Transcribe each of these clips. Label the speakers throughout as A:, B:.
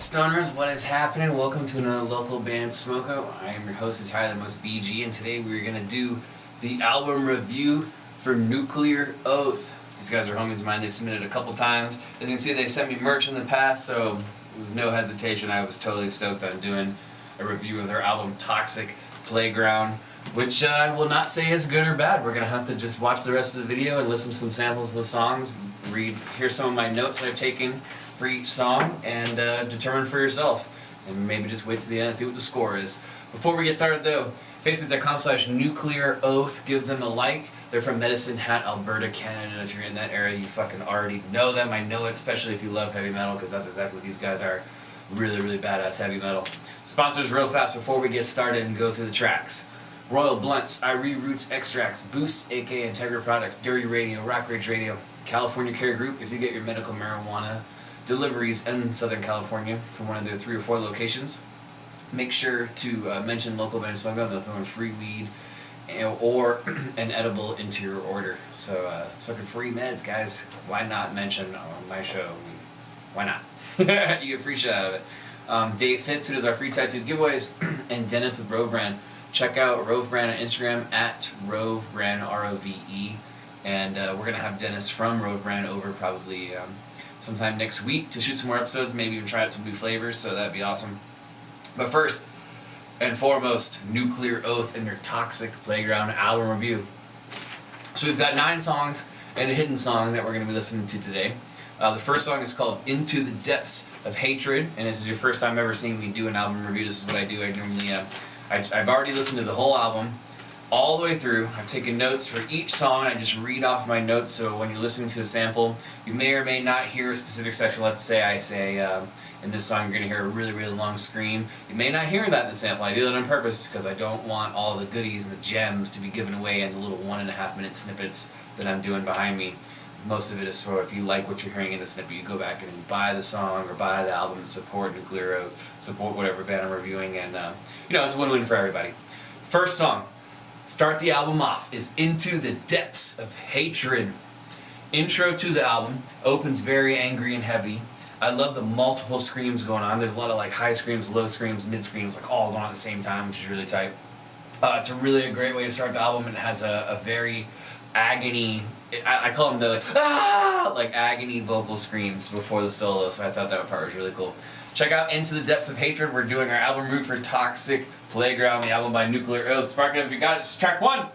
A: Stoners, what is happening? Welcome to another local band, Smokeout. I am your host, is Higher Than Most BG, and today we're going to do the album review for Nuclear Oath. These guys are homies of mine. They've submitted a couple times. As you can see, they sent me merch in the past, so it was no hesitation. I was totally stoked on doing a review of their album, Toxic Playground, which I will not say is good or bad. We're going to have to just watch the rest of the video and listen to some samples of the songs, hear some of my notes that I've taken for each song, and determine for yourself. And maybe just wait to the end and see what the score is. Before we get started though, facebook.com/nuclearoath, give them a like. They're from Medicine Hat, Alberta, Canada. If you're in that area, you fucking already know them. I know it, especially if you love heavy metal, because that's exactly what these guys are. Really, really badass heavy metal. Sponsors real fast before we get started and go through the tracks. Royal Blunts, Irie Roots Extracts, Boost, aka Integra Products, Dirty Radio, Rock Rage Radio, California Care Group, if you get your medical marijuana deliveries in Southern California from one of their 3 or 4 locations. Make sure to mention local band Smokeout. They'll throw in free weed or an edible into your order. So it's fucking free meds, guys. Why not mention on my show? Why not? You get free shit out of it. Dave Fitz, who does our free tattoo giveaways, and Dennis with Rove Brand. Check out Rove Brand on Instagram at Rove Brand, R-O-V-E. And we're going to have Dennis from Rove Brand over probably sometime next week to shoot some more episodes, maybe even try out some new flavors, so that'd be awesome. But first and foremost, Nuclear Oath and their Toxic Playground album review. So we've got 9 songs and a hidden song that we're going to be listening to today. The first song is called Into the Depths of Hatred, and if this is your first time ever seeing me do an album review, this is what I do. I normally, I've already listened to the whole album, all the way through. I've taken notes for each song. I just read off my notes, so when you're listening to a sample, you may or may not hear a specific section. Let's say I say, in this song you're going to hear a really, really long scream. You may not hear that in the sample. I do that on purpose because I don't want all the goodies and the gems to be given away in the little 1.5 minute snippets that I'm doing behind me. Most of it is for if you like what you're hearing in the snippet, you go back and buy the song or buy the album, support Nuclear Oath, support whatever band I'm reviewing, and it's a win-win for everybody. First song, start the album off, is Into the Depths of Hatred. Intro to the album opens very angry and heavy. I love the multiple screams going on. There's a lot of like high screams, low screams, mid screams, like all going on at the same time, which is really tight. It's a really great way to start the album, and it has a very agony, I call them the like agony vocal screams before the solo, so I thought that part was really cool. Check out Into the Depths of Hatred. We're doing our album review for Toxic Playground, the album by Nuclear Oath. Spark it up if you got it. It's track 1.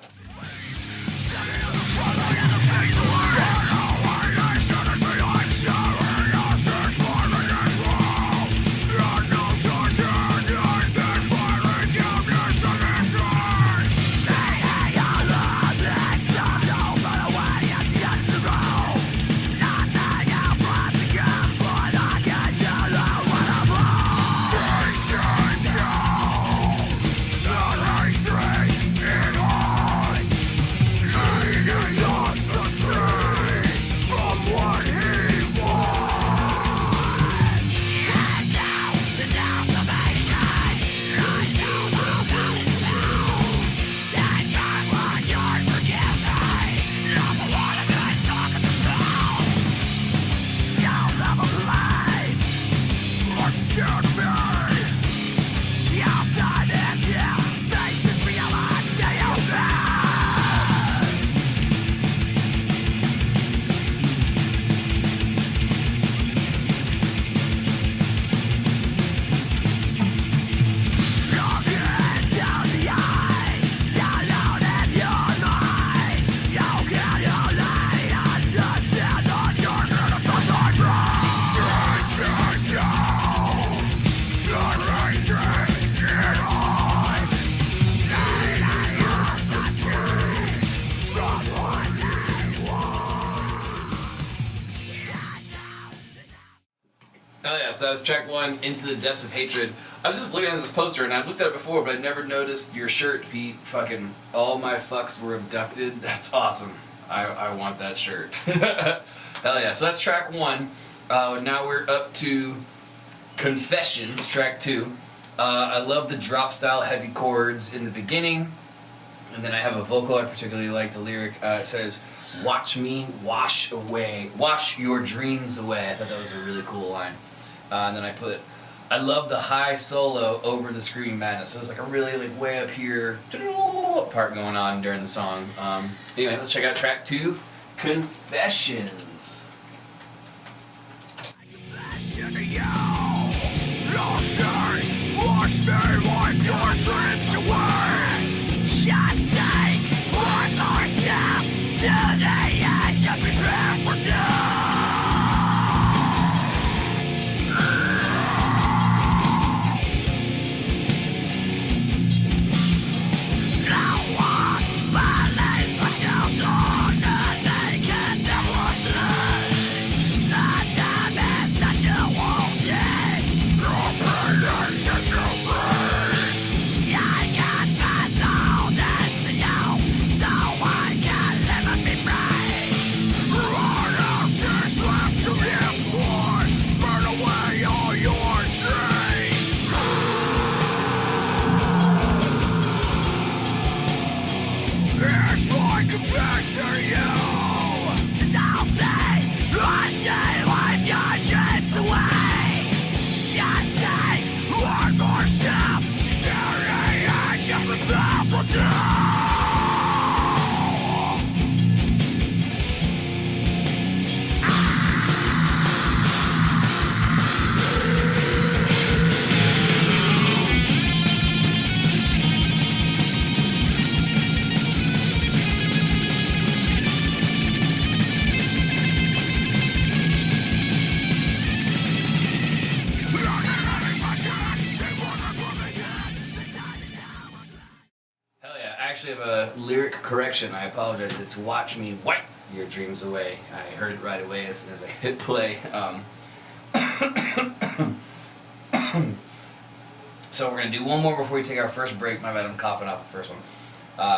A: Oh yeah, so that was track 1, Into the Depths of Hatred. I was just looking at this poster, and I've looked at it before, but I'd never noticed your shirt, Pete. Fucking all my fucks were abducted. That's awesome. I want that shirt. Hell yeah, so that's track 1. Now we're up to Confessions, track 2. I love the drop style heavy chords in the beginning, and then I have a vocal I particularly like. The lyric it says, "Watch me wash your dreams away." I thought that was a really cool line. And then I put, I love the high solo over the screaming madness. So it's like a really like way up here part going on during the song. Anyway, let's check out track 2, Confessions. Wash me, wipe your dreams away. Just say one more step to the edge and prepare for death. No one believes what you've done, and they can never see the damage that you wanted. Your pain is set you free. I confess all this to you, so I can live and be free. What else is left to live for? Burn away all your dreams. It's my confession to you. I'll say, I should wipe your dreams away. Just say one more step. Carry edge of the powerful down. Hell yeah, I actually have a lyric correction. I apologize. It's watch me wipe your dreams away. I heard it right away as soon as I hit play. So we're going to do one more before we take our first break. My bad, I'm coughing off the first one.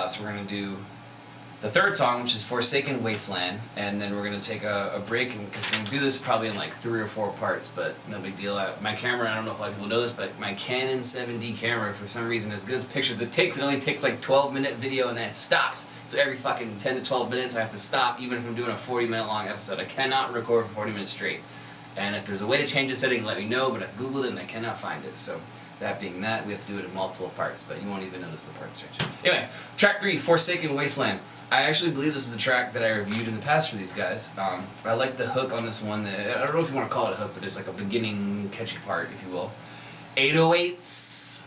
A: So we're going to do the third song, which is Forsaken Wasteland, and then we're going to take a break, because we're going to do this probably in like 3 or 4 parts, but no big deal. My camera, I don't know if a lot of people know this, but my Canon 7D camera, for some reason, as good as pictures it takes, it only takes like 12-minute video and then it stops. So every fucking 10 to 12 minutes I have to stop, even if I'm doing a 40-minute long episode. I cannot record for 40 minutes straight. And if there's a way to change the setting, let me know, but I've Googled it and I cannot find it. So that being that, we have to do it in multiple parts, but you won't even notice the parts change. Anyway, track 3, Forsaken Wasteland. I actually believe this is a track that I reviewed in the past for these guys. I like the hook on this one. I don't know if you want to call it a hook, but it's like a beginning catchy part, if you will. 808s.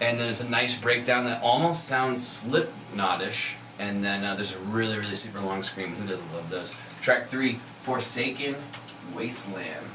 A: And then it's a nice breakdown that almost sounds Slipknot-ish. And then there's a really, really super long scream. Who doesn't love those? Track 3, Forsaken Wasteland.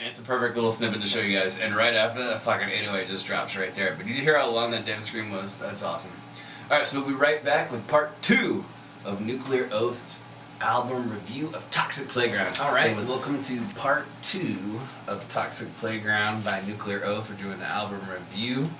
A: It's a perfect little snippet to show you guys, and right after that, fucking 808 just drops right there. But you did hear how long that damn scream was? That's awesome. Alright, so we'll be right back with part 2 of Nuclear Oath's album review of Toxic Playground. Alright, welcome to part 2 of Toxic Playground by Nuclear Oath. We're doing the album review.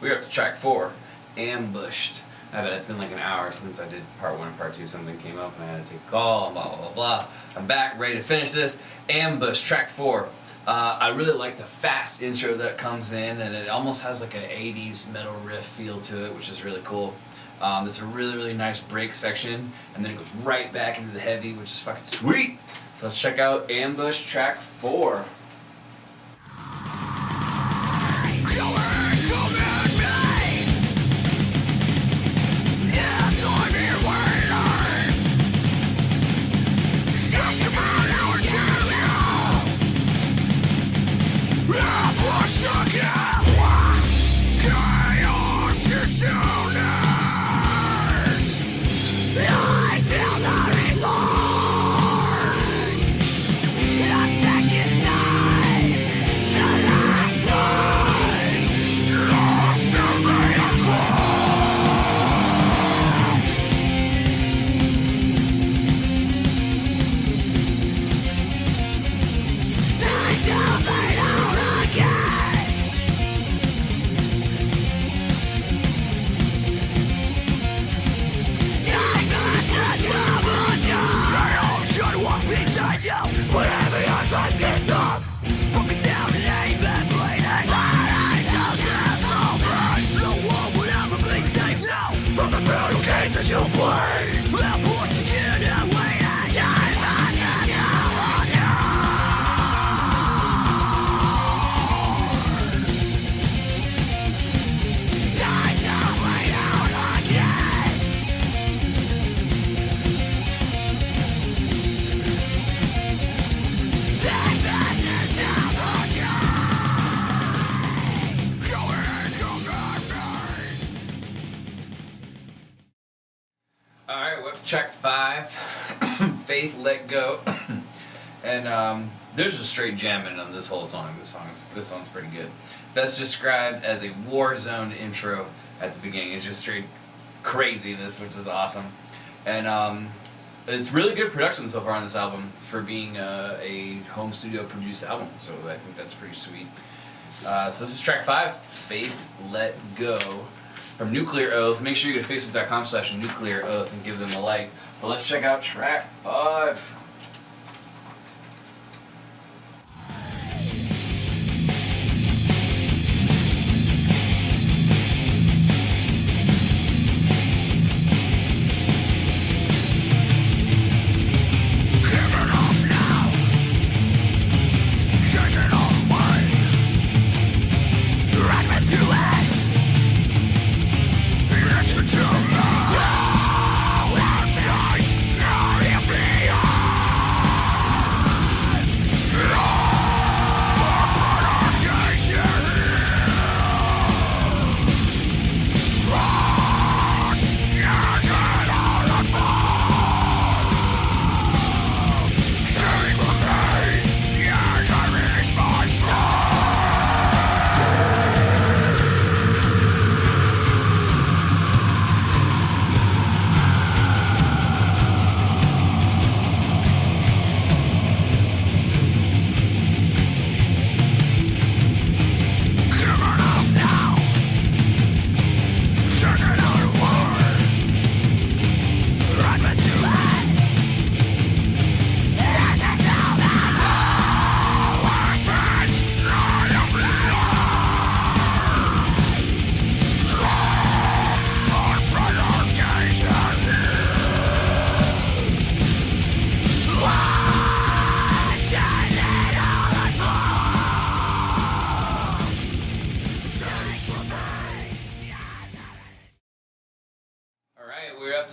A: We're up to track 4, Ambushed. I bet it's been like an hour since I did part 1 and part 2. Something came up and I had to take a call and blah, blah, blah, blah. I'm back, ready to finish this. Ambush, track 4. I really like the fast intro that comes in, and it almost has like an 80s metal riff feel to it, which is really cool. There's a really, really nice break section, and then it goes right back into the heavy, which is fucking sweet. So let's check out Ambush, track 4. Track 5, Faith Let Go, and there's just straight jamming on this whole song. This song's pretty good. Best described as a war zone intro at the beginning. It's just straight craziness, which is awesome, and it's really good production so far on this album for being a home studio produced album. So I think that's pretty sweet. So this is track 5, Faith Let Go, from Nuclear Oath. Make sure you go to facebook.com/Nuclear Oath and give them a like. But let's check out track 5.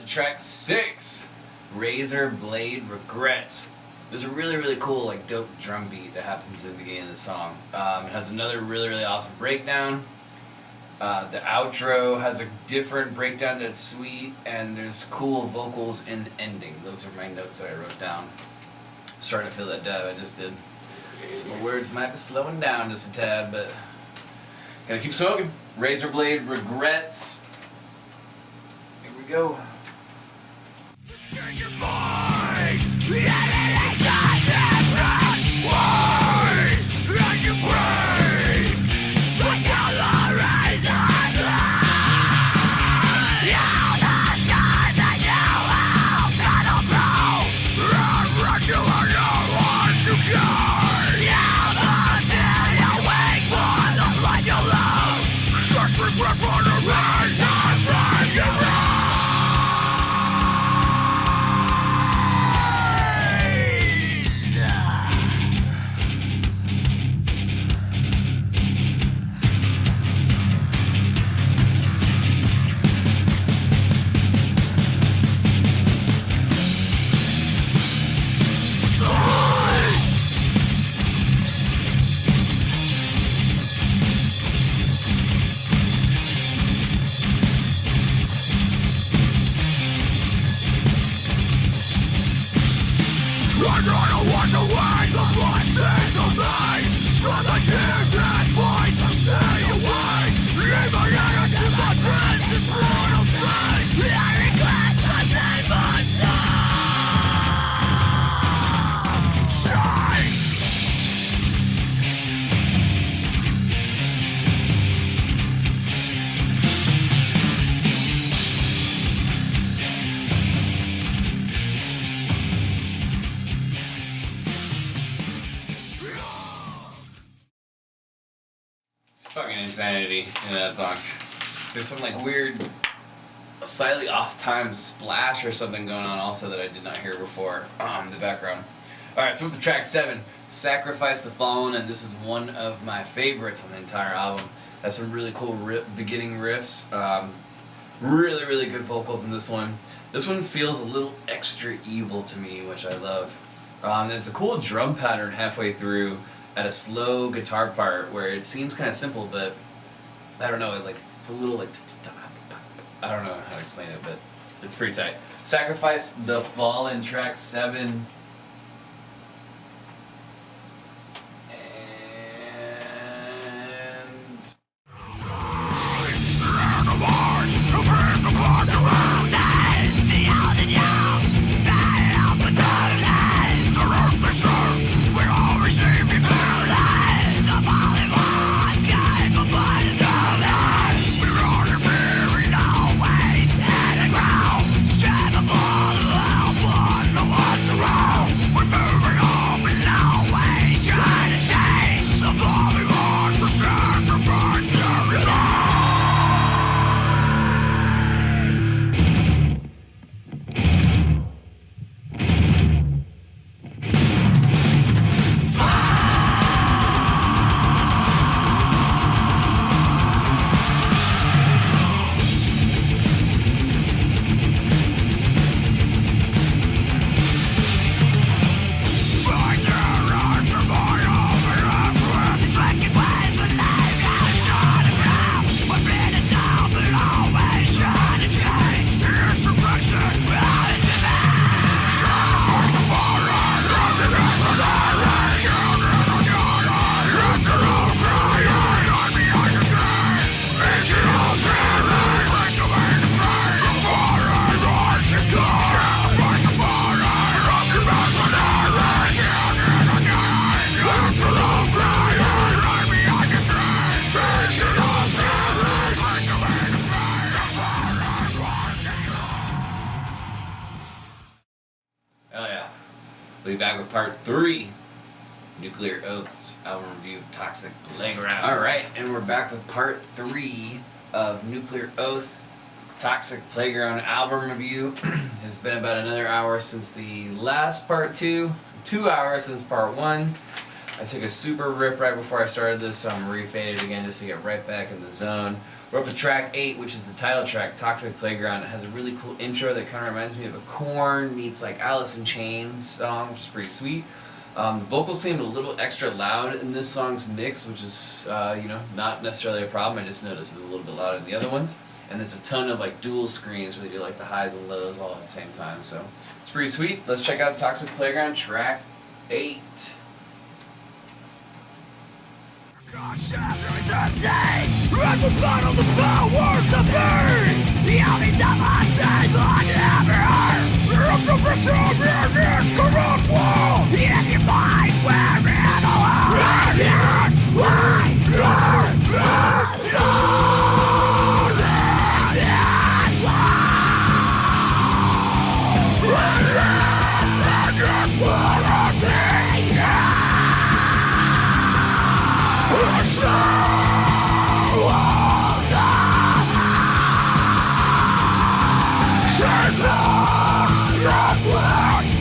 A: Track 6, Razor Blade Regrets. There's a really, really cool, like, dope drum beat that happens in the beginning of the song. It has another really, really awesome breakdown. The outro has a different breakdown that's sweet, and there's cool vocals in the ending. Those are my notes that I wrote down. Starting to feel that dab I just did. So my words might be slowing down just a tad, but gotta keep smoking. Razor Blade Regrets. Here we go. Change your mind. Yeah.
B: I'm gonna wash away the blessings of me. Dry my tears and fight to stay away. Leave my hand to my friends, it's mortal sin. I regret the name I shine.
A: Fucking insanity in that song. There's some like weird, slightly off-time splash or something going on also that I did not hear before in the background. Alright, so with the track 7, Sacrifice the Fallen, and this is one of my favorites on the entire album. Has some really cool beginning riffs, really, really good vocals in this one. This one feels a little extra evil to me, which I love. There's a cool drum pattern halfway through at a slow guitar part where it seems kind of simple, but I don't know, like it's a little like I don't know how to explain it, but it's pretty tight. Sacrifice the Fallen, track 7. We'll be back with part 3, Nuclear Oath's album review of Toxic Playground. Alright, and we're back with part 3 of Nuclear Oath, Toxic Playground album review. It's been about another hour since the last part 2, 2 hours since part 1. I took a super rip right before I started this, so I'm refaded again just to get right back in the zone. We're up to track 8, which is the title track, Toxic Playground. It has a really cool intro that kind of reminds me of a Korn meets like Alice in Chains song, which is pretty sweet. The vocals seemed a little extra loud in this song's mix, which is, not necessarily a problem. I just noticed it was a little bit louder than the other ones. And there's a ton of like dual screens where they do like the highs and lows all at the same time. So it's pretty sweet. Let's check out Toxic Playground, track 8.
B: Gosh, after eternity, at the bottom the powers to be. The armies of my side, but never if the return in this corrupt world. If your mind were in alone, Save the black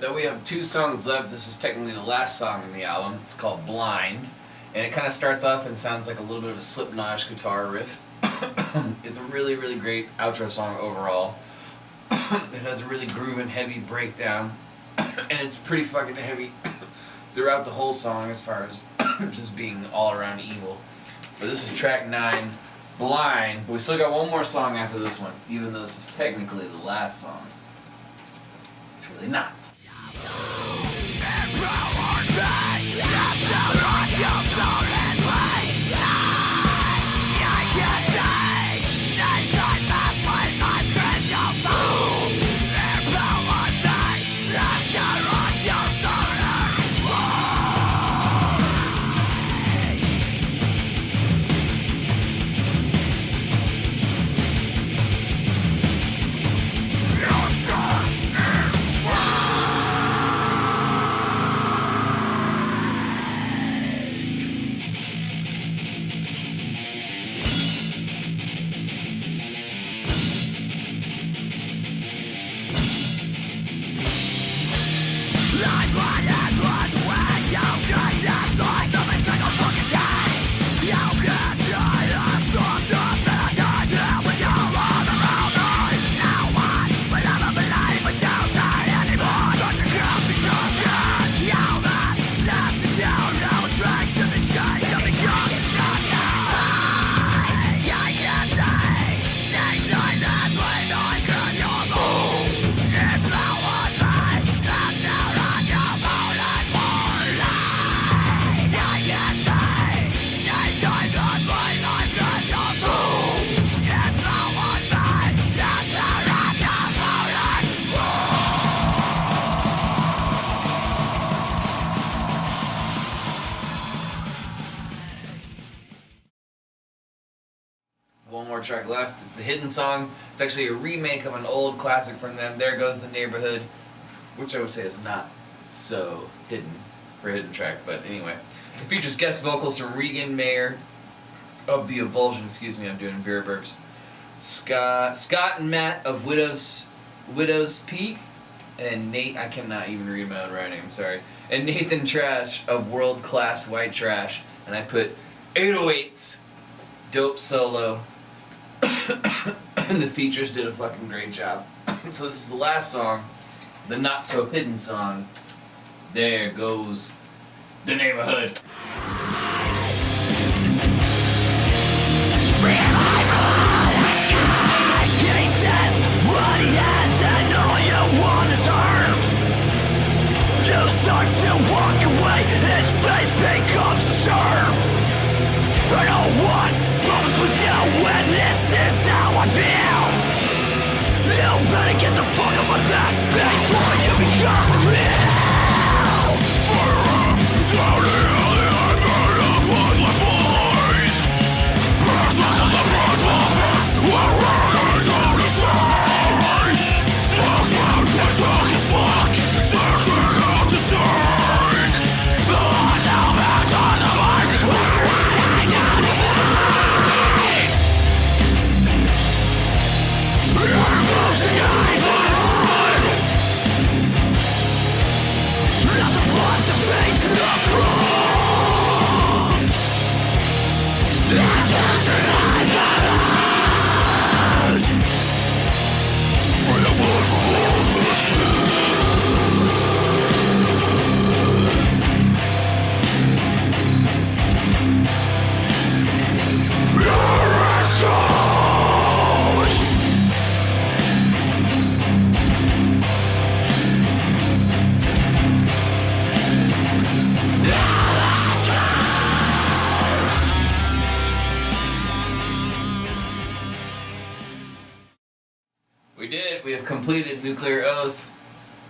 A: then we have 2 songs left. This is technically the last song in the album. It's called Blind. And it kind of starts off and sounds like a little bit of a Slipknot guitar riff. It's a really, really great outro song overall. It has a really grooving, heavy breakdown. And it's pretty fucking heavy throughout the whole song as far as just being all around evil. But this is track 9, Blind. But we still got one more song after this one, even though this is technically the last song. It's really not. One more track left. It's the Hidden song. It's actually a remake of an old classic from them, There Goes the Neighborhood, which I would say is not so hidden for a hidden track, but anyway. It features guest vocals from Regan Mayer of The Evulsion, I'm doing beer burps, Scott and Matt of Widow's Peak, and Nate, I cannot even read my own writing, I'm sorry, and Nathan Trash of World Class White Trash, and I put 808s, dope solo, and the features did a fucking great job. So this is the last song, the not so hidden song, There Goes the Neighborhood.
B: You start to walk away, his face becomes sharp. I don't want problems with you, and this is how I feel. You better get the fuck on my back before you become real. Fire up, down here, the iron up with my voice. Persons of the purpose, we're running out of sight. Smoke out, my talk is fuck. Searching out the sight. The lights out back to the light. We're running out of sight. I'm losing eyeball. Nothing but the veins and the crumbs. I'm just an eyeball. For the blood for all this kid.
A: We did it. We have completed Nuclear Oath,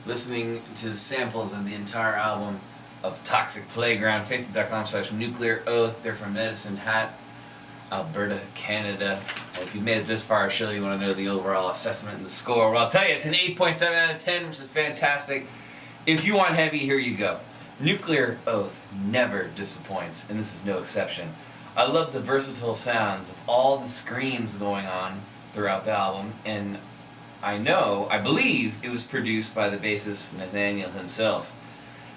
A: listening to samples of the entire album of Toxic Playground. Facebook.com/Nuclear Oath. They're from Medicine Hat, Alberta, Canada. And if you've made it this far, surely you want to know the overall assessment and the score. Well, I'll tell you, it's an 8.7 out of 10, which is fantastic. If you want heavy, here you go. Nuclear Oath never disappoints, and this is no exception. I love the versatile sounds of all the screams going on throughout the album, and I believe it was produced by the bassist Nathaniel himself,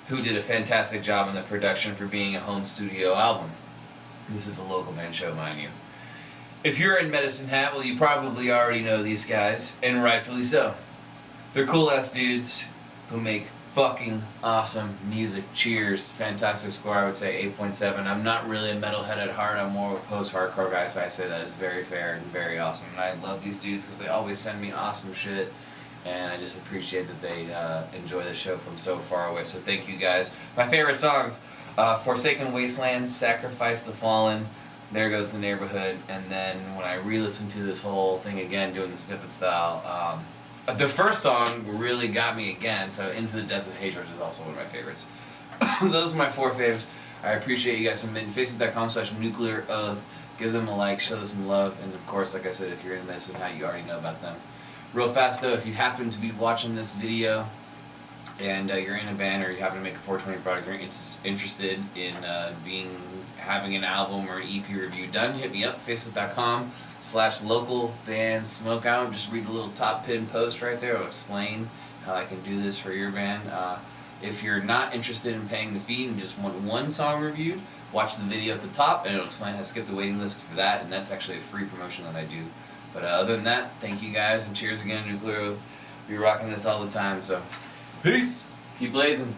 A: who did a fantastic job in the production for being a home studio album. This is a local band show, mind you. If you're in Medicine Hat, well, you probably already know these guys, and rightfully so. They're cool-ass dudes who make fucking awesome music. Cheers. Fantastic score, I would say 8.7. I'm not really a metalhead at heart. I'm more of a post-hardcore guy, so I say that is very fair and very awesome. And I love these dudes because they always send me awesome shit, and I just appreciate that they enjoy the show from so far away. So thank you guys. My favorite songs, Forsaken Wasteland, Sacrifice the Fallen, There Goes the Neighborhood, and then when I re-listened to this whole thing again, doing the snippet style, the first song really got me again, so Into the Depths of Hatred is also one of my favorites. Those are my 4 faves. I appreciate you guys submitting. Facebook.com/nuclearoath. Give them a like, show them some love, and of course, like I said, if you're in Medicine Hat, you already know about them. Real fast though, if you happen to be watching this video and you're in a band or you happen to make a 420 product, you're interested in having an album or an EP review done, hit me up, facebook.com/local band Smokeout. Just read the little top pin post right there. It'll explain how I can do this for your band. If you're not interested in paying the fee and just want one song reviewed, watch the video at the top and it'll explain how to skip the waiting list for that, and that's actually a free promotion that I do. But other than that, thank you guys, and cheers again, Nuclear Oath. We're rocking this all the time, so peace! Keep blazing!